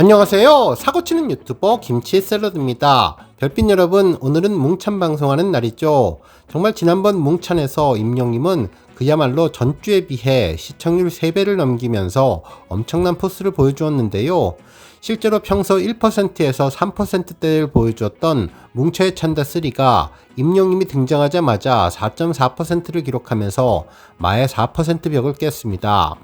안녕하세요. 사고치는 유튜버 김치샐러드입니다. 별빛 여러분, 오늘은 뭉찬 방송하는 날이죠. 정말 지난번 뭉찬에서 임영님은 그야말로 전주에 비해 시청률 3배를 넘기면서 엄청난 포스를 보여주었는데요. 실제로 평소 1%에서 3%대를 보여주었던 뭉쳐의 찬다3가 임영님이 등장하자마자 4.4%를 기록하면서 마의 4% 벽을 깼습니다.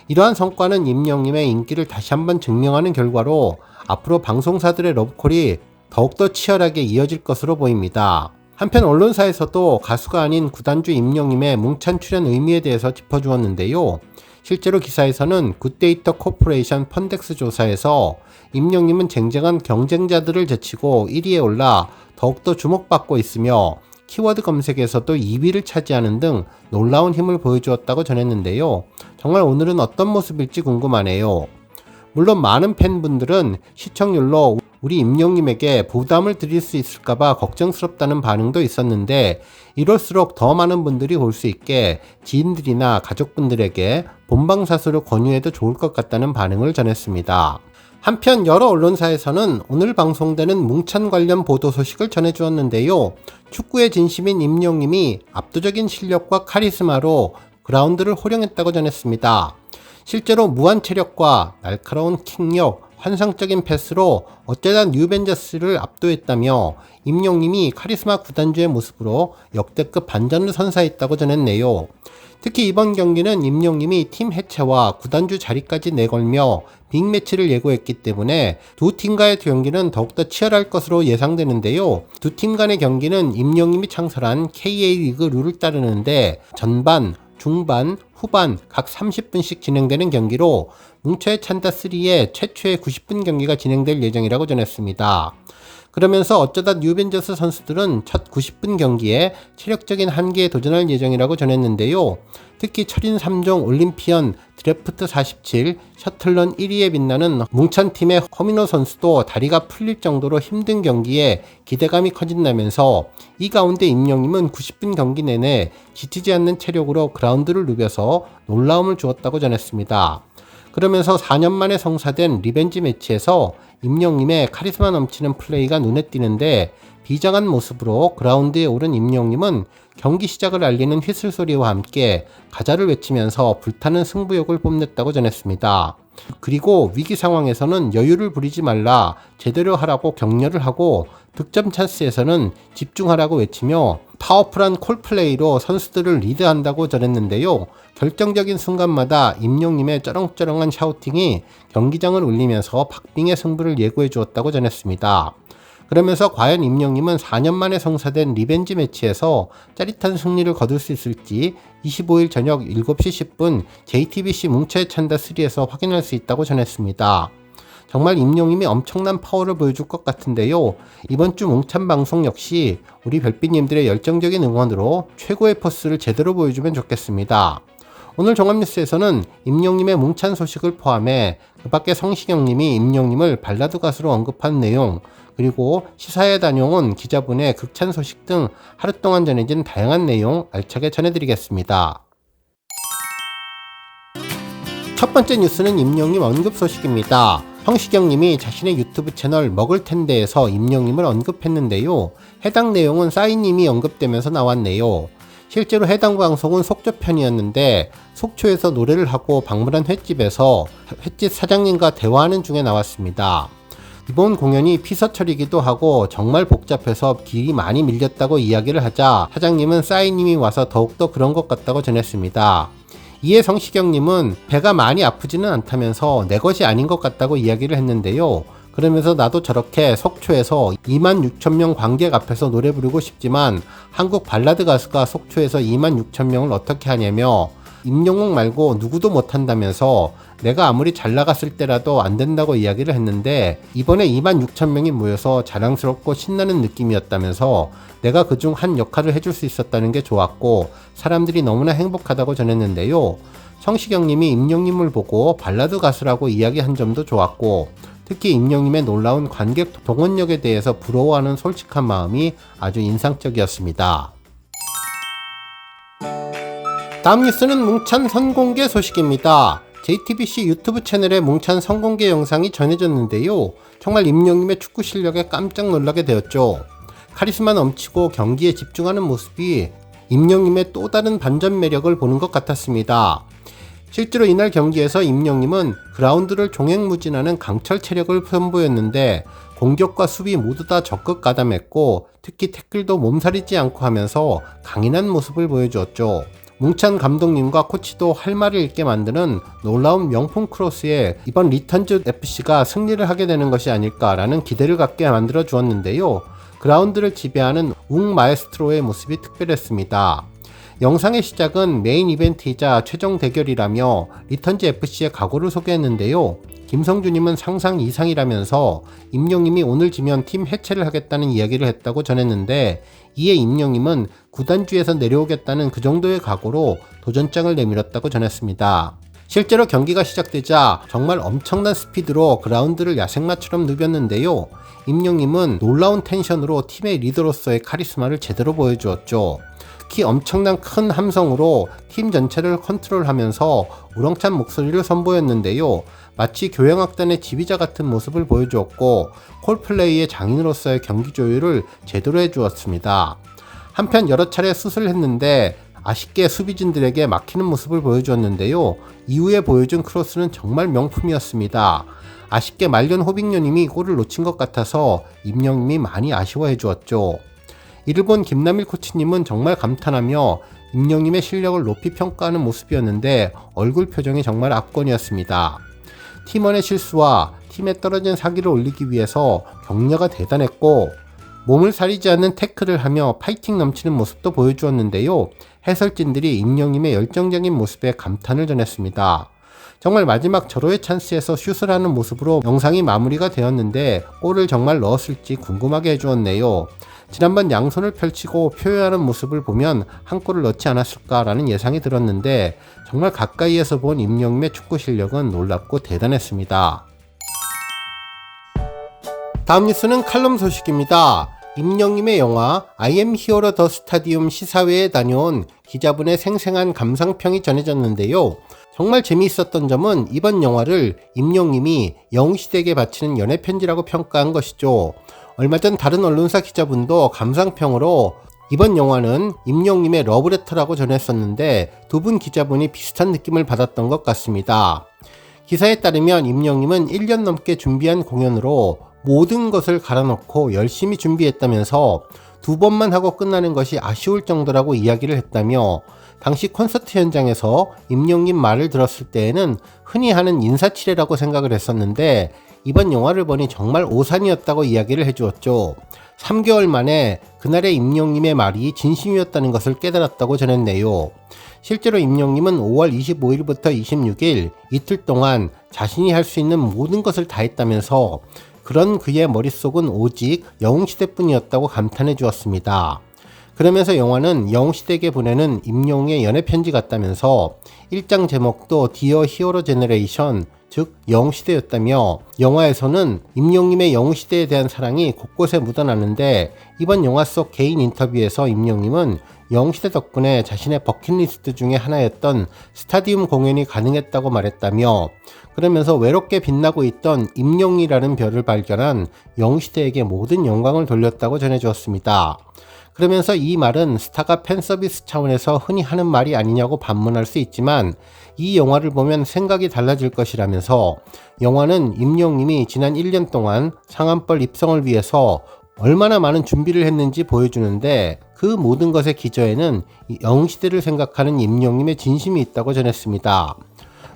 이러한 성과는 임영님의 인기를 다시 한번 증명하는 결과로 앞으로 방송사들의 러브콜이 더욱더 치열하게 이어질 것으로 보입니다. 한편 언론사에서도 가수가 아닌 구단주 임영님의 뭉찬 출연 의미에 대해서 짚어주었는데요. 실제로 기사에서는 굿데이터 코퍼레이션 펀덱스 조사에서 임영님은 쟁쟁한 경쟁자들을 제치고 1위에 올라 더욱더 주목받고 있으며 키워드 검색에서도 2위를 차지하는 등 놀라운 힘을 보여주었다고 전했는데요. 정말 오늘은 어떤 모습일지 궁금하네요. 물론 많은 팬분들은 시청률로 우리 임영님에게 부담을 드릴 수 있을까봐 걱정스럽다는 반응도 있었는데, 이럴수록 더 많은 분들이 볼 수 있게 지인들이나 가족분들에게 본방사수를 권유해도 좋을 것 같다는 반응을 전했습니다. 한편 여러 언론사에서는 오늘 방송되는 뭉찬 관련 보도 소식을 전해주었는데요. 축구의 진심인 임영님이 압도적인 실력과 카리스마로 그라운드를 호령했다고 전했습니다. 실제로 무한 체력과 날카로운 킥력, 환상적인 패스로 어쩌다 뉴벤저스를 압도했다며 임영님이 카리스마 구단주의 모습으로 역대급 반전을 선사했다고 전했네요. 특히 이번 경기는 임영님이 팀 해체와 구단주 자리까지 내걸며 빅매치를 예고했기 때문에 두 팀과의 경기는 더욱더 치열할 것으로 예상되는데요. 두 팀 간의 경기는 임영님이 창설한 KA 리그 룰을 따르는데 전반, 중반, 후반 각 30분씩 진행되는 경기로 뭉쳐의 찬다3의 최초의 90분 경기가 진행될 예정이라고 전했습니다. 그러면서 어쩌다 뉴벤저스 선수들은 첫 90분 경기에 체력적인 한계에 도전할 예정이라고 전했는데요. 특히 철인 3종 올림피언 드래프트 47 셔틀런 1위에 빛나는 뭉찬팀의 허민호 선수도 다리가 풀릴 정도로 힘든 경기에 기대감이 커진다면서 이 가운데 임영님은 90분 경기 내내 지치지 않는 체력으로 그라운드를 누벼서 놀라움을 주었다고 전했습니다. 그러면서 4년 만에 성사된 리벤지 매치에서 임영님의 카리스마 넘치는 플레이가 눈에 띄는데, 비장한 모습으로 그라운드에 오른 임영님은 경기 시작을 알리는 휘슬 소리와 함께 가자를 외치면서 불타는 승부욕을 뽐냈다고 전했습니다. 그리고 위기 상황에서는 여유를 부리지 말라, 제대로 하라고 격려를 하고 득점 찬스에서는 집중하라고 외치며 파워풀한 콜플레이로 선수들을 리드한다고 전했는데요. 결정적인 순간마다 임영님의 쩌렁쩌렁한 샤우팅이 경기장을 울리면서 박빙의 승부를 예고해 주었다고 전했습니다. 그러면서 과연 임영님은 4년 만에 성사된 리벤지 매치에서 짜릿한 승리를 거둘 수 있을지 25일 저녁 7시 10분 JTBC 뭉쳐의 찬다3에서 확인할 수 있다고 전했습니다. 정말 임영님이 엄청난 파워를 보여줄 것 같은데요. 이번 주 뭉찬 방송 역시 우리 별빛님들의 열정적인 응원으로 최고의 포스를 제대로 보여주면 좋겠습니다. 오늘 종합뉴스에서는 임영님의 뭉찬 소식을 포함해 그 밖에 성시경님이 임영님을 발라드 가수로 언급한 내용, 그리고 시사에 다녀온 기자분의 극찬 소식 등 하루 동안 전해진 다양한 내용 알차게 전해드리겠습니다. 첫 번째 뉴스는 임영님 언급 소식입니다. 성시경님이 자신의 유튜브 채널 먹을텐데에서 임영님을 언급했는데요. 해당 내용은 싸이님이 언급되면서 나왔네요. 실제로 해당 방송은 속초편이었는데 속초에서 노래를 하고 방문한 횟집에서 횟집 사장님과 대화하는 중에 나왔습니다. 이번 공연이 피서철이기도 하고 정말 복잡해서 길이 많이 밀렸다고 이야기를 하자 사장님은 싸이님이 와서 더욱더 그런 것 같다고 전했습니다. 이에 성시경님은 배가 많이 아프지는 않다면서 내 것이 아닌 것 같다고 이야기를 했는데요. 그러면서 나도 저렇게 속초에서 26,000명 관객 앞에서 노래 부르고 싶지만 한국 발라드 가수가 속초에서 26,000명을 어떻게 하냐며 임영웅 말고 누구도 못한다면서 내가 아무리 잘 나갔을 때라도 안 된다고 이야기를 했는데 이번에 26,000명이 모여서 자랑스럽고 신나는 느낌이었다면서 내가 그중 한 역할을 해줄 수 있었다는 게 좋았고 사람들이 너무나 행복하다고 전했는데요. 성시경님이 임영님을 보고 발라드 가수라고 이야기한 점도 좋았고 특히 임영님의 놀라운 관객 동원력에 대해서 부러워하는 솔직한 마음이 아주 인상적이었습니다. 다음 뉴스는 뭉찬 선공개 소식입니다. JTBC 유튜브 채널에 뭉찬 성공개 영상이 전해졌는데요. 정말 임영님의 축구 실력에 깜짝 놀라게 되었죠. 카리스마 넘치고 경기에 집중하는 모습이 임영님의 또 다른 반전 매력을 보는 것 같았습니다. 실제로 이날 경기에서 임영님은 그라운드를 종횡무진하는 강철 체력을 선보였는데 공격과 수비 모두 다 적극 가담했고 특히 태클도 몸살이지 않고 하면서 강인한 모습을 보여주었죠. 뭉찬 감독님과 코치도 할 말을 잃게 만드는 놀라운 명품 크로스에 이번 리턴즈 FC가 승리를 하게 되는 것이 아닐까라는 기대를 갖게 만들어 주었는데요. 그라운드를 지배하는 웅 마에스트로의 모습이 특별했습니다. 영상의 시작은 메인 이벤트이자 최종 대결이라며 리턴즈 FC의 각오를 소개했는데요. 김성주님은 상상 이상이라면서 임영님이 오늘 지면 팀 해체를 하겠다는 이야기를 했다고 전했는데 이에 임영님은 구단주에서 내려오겠다는 그 정도의 각오로 도전장을 내밀었다고 전했습니다. 실제로 경기가 시작되자 정말 엄청난 스피드로 그라운드를 야생마처럼 누볐는데요. 임영님은 놀라운 텐션으로 팀의 리더로서의 카리스마를 제대로 보여주었죠. 특히 엄청난 큰 함성으로 팀 전체를 컨트롤하면서 우렁찬 목소리를 선보였는데요. 마치 교향악단의 지휘자 같은 모습을 보여주었고 콜플레이의 장인으로서의 경기 조율을 제대로 해주었습니다. 한편 여러 차례 슛을 했는데 아쉽게 수비진들에게 막히는 모습을 보여주었는데요. 이후에 보여준 크로스는 정말 명품이었습니다. 아쉽게 말년 호빙요님이 골을 놓친 것 같아서 임영님이 많이 아쉬워해 주었죠. 이를 본 김남일 코치님은 정말 감탄하며 임영님의 실력을 높이 평가하는 모습이었는데 얼굴 표정이 정말 압권이었습니다. 팀원의 실수와 팀에 떨어진 사기를 올리기 위해서 격려가 대단했고 몸을 사리지 않는 태클을 하며 파이팅 넘치는 모습도 보여주었는데요. 해설진들이 임영님의 열정적인 모습에 감탄을 전했습니다. 정말 마지막 절호의 찬스에서 슛을 하는 모습으로 영상이 마무리가 되었는데 골을 정말 넣었을지 궁금하게 해주었네요. 지난번 양손을 펼치고 표효하는 모습을 보면 한 골을 넣지 않았을까라는 예상이 들었는데 정말 가까이에서 본 임영님의 축구 실력은 놀랍고 대단했습니다. 다음 뉴스는 칼럼 소식입니다. 임영님의 영화 I am hero the stadium 시사회에 다녀온 기자분의 생생한 감상평이 전해졌는데요. 정말 재미있었던 점은 이번 영화를 임영님이 영웅시대에게 바치는 연애편지라고 평가한 것이죠. 얼마 전 다른 언론사 기자분도 감상평으로 이번 영화는 임영님의 러브레터라고 전했었는데 두 분 기자분이 비슷한 느낌을 받았던 것 같습니다. 기사에 따르면 임영님은 1년 넘게 준비한 공연으로 모든 것을 갈아놓고 열심히 준비했다면서 두 번만 하고 끝나는 것이 아쉬울 정도라고 이야기를 했다며 당시 콘서트 현장에서 임영님 말을 들었을 때에는 흔히 하는 인사치레라고 생각을 했었는데 이번 영화를 보니 정말 오산이었다고 이야기를 해주었죠. 3개월 만에 그날의 임영님의 말이 진심이었다는 것을 깨달았다고 전했네요. 실제로 임영님은 5월 25일부터 26일 이틀 동안 자신이 할 수 있는 모든 것을 다 했다면서 그런 그의 머릿속은 오직 영웅시대뿐이었다고 감탄해 주었습니다. 그러면서 영화는 영웅시대에게 보내는 임영웅의 연애편지 같다면서 1장 제목도 디어 히어로 제너레이션, 즉 영웅시대였다며 영화에서는 임영웅님의 영웅시대에 대한 사랑이 곳곳에 묻어나는데 이번 영화 속 개인 인터뷰에서 임영웅님은 영웅시대 덕분에 자신의 버킷리스트 중에 하나였던 스타디움 공연이 가능했다고 말했다며 그러면서 외롭게 빛나고 있던 임영웅이라는 별을 발견한 영웅시대에게 모든 영광을 돌렸다고 전해주었습니다. 그러면서 이 말은 스타가 팬서비스 차원에서 흔히 하는 말이 아니냐고 반문할 수 있지만 이 영화를 보면 생각이 달라질 것이라면서 영화는 임영웅님이 지난 1년 동안 상암벌 입성을 위해서 얼마나 많은 준비를 했는지 보여주는데 그 모든 것의 기저에는 영웅시대를 생각하는 임영웅님의 진심이 있다고 전했습니다.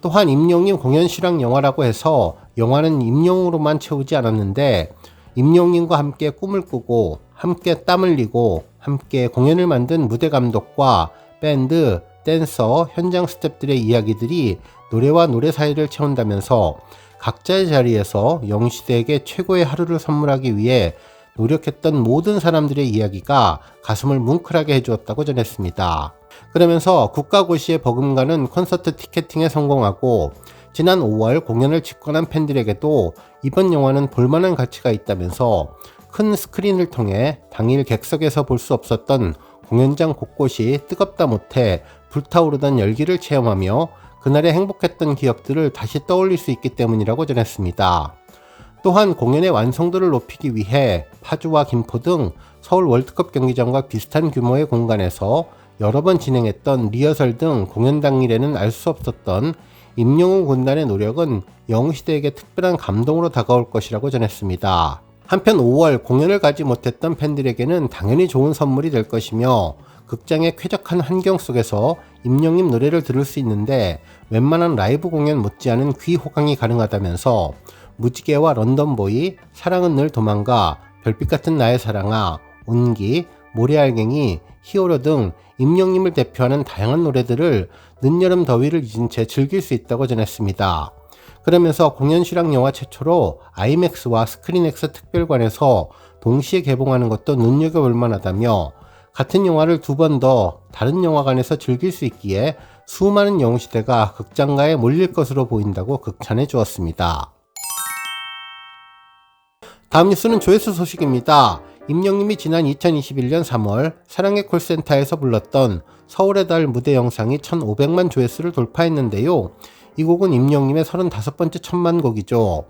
또한 임영웅님 공연 실황 영화라고 해서 영화는 임영웅으로만 채우지 않았는데 임영웅님과 함께 꿈을 꾸고 함께 땀 흘리고 함께 공연을 만든 무대 감독과 밴드, 댄서, 현장 스태프들의 이야기들이 노래와 노래 사이를 채운다면서 각자의 자리에서 영웅시대에게 최고의 하루를 선물하기 위해 노력했던 모든 사람들의 이야기가 가슴을 뭉클하게 해주었다고 전했습니다. 그러면서 국가고시에 버금가는 콘서트 티켓팅에 성공하고 지난 5월 공연을 직관한 팬들에게도 이번 영화는 볼만한 가치가 있다면서 큰 스크린을 통해 당일 객석에서 볼 수 없었던 공연장 곳곳이 뜨겁다 못해 불타오르던 열기를 체험하며 그날의 행복했던 기억들을 다시 떠올릴 수 있기 때문이라고 전했습니다. 또한 공연의 완성도를 높이기 위해 파주와 김포 등 서울 월드컵 경기장과 비슷한 규모의 공간에서 여러 번 진행했던 리허설 등 공연 당일에는 알 수 없었던 임영웅 군단의 노력은 영웅시대에게 특별한 감동으로 다가올 것이라고 전했습니다. 한편 5월 공연을 가지 못했던 팬들에게는 당연히 좋은 선물이 될 것이며 극장의 쾌적한 환경 속에서 임영웅 노래를 들을 수 있는데 웬만한 라이브 공연 못지않은 귀 호강이 가능하다면서 무지개와 런던보이, 사랑은 늘 도망가, 별빛 같은 나의 사랑아, 온기, 모래알갱이, 히어로 등 임영웅을 대표하는 다양한 노래들을 늦여름 더위를 잊은 채 즐길 수 있다고 전했습니다. 그러면서 공연 실황 영화 최초로 아이맥스와 스크린X 특별관에서 동시에 개봉하는 것도 눈여겨볼 만하다며 같은 영화를 두 번 더 다른 영화관에서 즐길 수 있기에 수많은 영웅시대가 극장가에 몰릴 것으로 보인다고 극찬해 주었습니다. 다음 뉴스는 조회수 소식입니다. 임영웅이 지난 2021년 3월 사랑의 콜센터에서 불렀던 서울의 달 무대 영상이 1500만 조회수를 돌파했는데요. 이 곡은 임영웅의 35번째 천만곡이죠.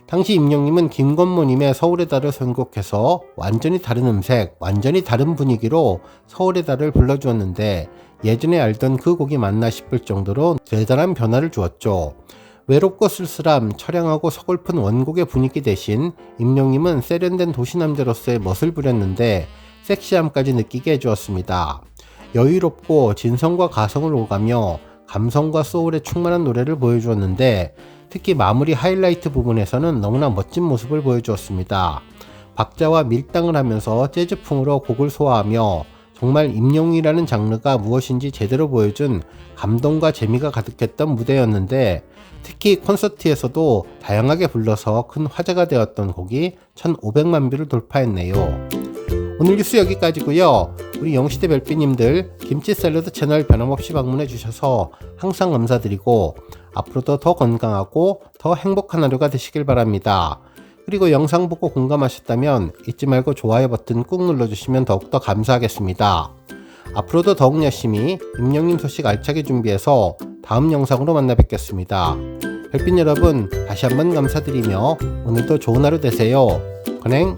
당시 임영웅은 김건모님의 서울의 달을 선곡해서 완전히 다른 음색, 완전히 다른 분위기로 서울의 달을 불러주었는데 예전에 알던 그 곡이 맞나 싶을 정도로 대단한 변화를 주었죠. 외롭고 쓸쓸함, 처량하고 서글픈 원곡의 분위기 대신 임영웅은 세련된 도시남자로서의 멋을 부렸는데 섹시함까지 느끼게 해주었습니다. 여유롭고 진성과 가성을 오가며 감성과 소울에 충만한 노래를 보여주었는데 특히 마무리 하이라이트 부분에서는 너무나 멋진 모습을 보여주었습니다. 박자와 밀당을 하면서 재즈풍으로 곡을 소화하며 정말 임영웅이라는 장르가 무엇인지 제대로 보여준 감동과 재미가 가득했던 무대였는데 특히 콘서트에서도 다양하게 불러서 큰 화제가 되었던 곡이 1500만 뷰를 돌파했네요. 오늘 뉴스 여기까지고요. 우리 영시대 별빛님들 김치 샐러드 채널 변함없이 방문해 주셔서 항상 감사드리고 앞으로도 더 건강하고 더 행복한 하루가 되시길 바랍니다. 그리고 영상 보고 공감하셨다면 잊지 말고 좋아요 버튼 꾹 눌러주시면 더욱더 감사하겠습니다. 앞으로도 더욱 열심히 임영웅 소식 알차게 준비해서 다음 영상으로 만나 뵙겠습니다. 별빛 여러분 다시 한번 감사드리며 오늘도 좋은 하루 되세요. 건행